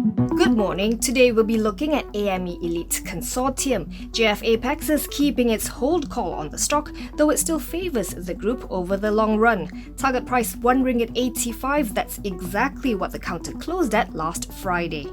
Good morning. Today we'll be looking at AME Elite Consortium. JF Apex is keeping its hold call on the stock, though it still favours the group over the long run. Target price RM1.85, that's exactly what the counter closed at last Friday.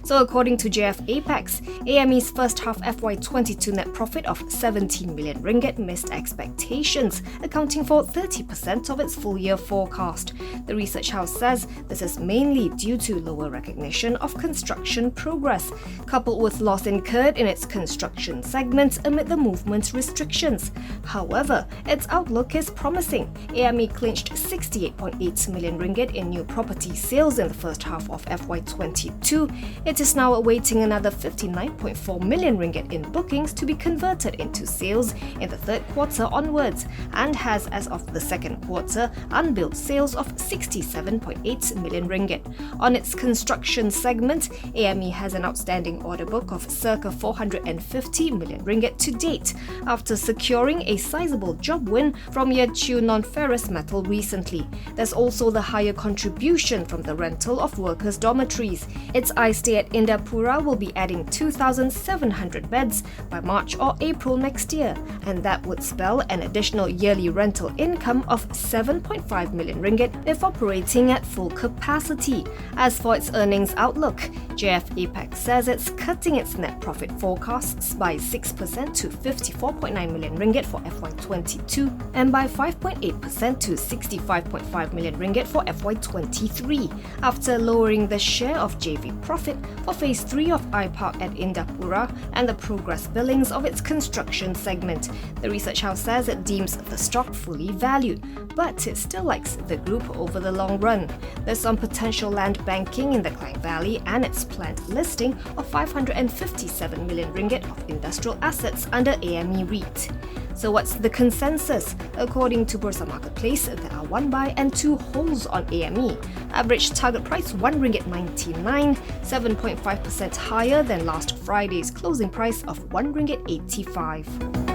So according to JF Apex, AME's first half FY22 net profit of 17 million ringgit missed expectations, accounting for 30% of its full year forecast. The research house says this is mainly due to lower recognition of construction progress, coupled with loss incurred in its construction segment amid the movement's restrictions. However, its outlook is promising. AME clinched 68.8 million ringgit in new property sales in the first half of FY22. It is now awaiting another 59.4 million ringgit in bookings to be converted into sales in the third quarter onwards, and has, as of the second quarter, unbilled sales of 67.8 million ringgit. On its construction segment, AME has an outstanding order book of circa 450 million ringgit to date, after securing a sizable job win from Yachiu non-ferrous metal recently. There's also the higher contribution from the rental of workers' dormitories. Its iStay at Indapura will be adding 2,700 beds by March or April next year, and that would spell an additional yearly rental income of 7.5 million ringgit if operating at full capacity. As for its earnings outlook, JF Apex says it's cutting its net profit forecasts by 6% to 54.9 million ringgit for FY22 and by 5.8% to 65.5 million ringgit for FY23, after lowering the share of JV profit for Phase 3 of iPark at Indapura and the progress billings of its construction segment. The research house says it deems the stock fully valued, but it still likes the group over the long run. There's some potential land banking in the Klang Valley and its planned listing of 557 million ringgit of industrial assets under AME REIT. So what's the consensus? According to Bursa Marketplace, there are 1 buy and 2 holds on AME. Average target price RM1.99, 7.5% higher than last Friday's closing price of RM1.85.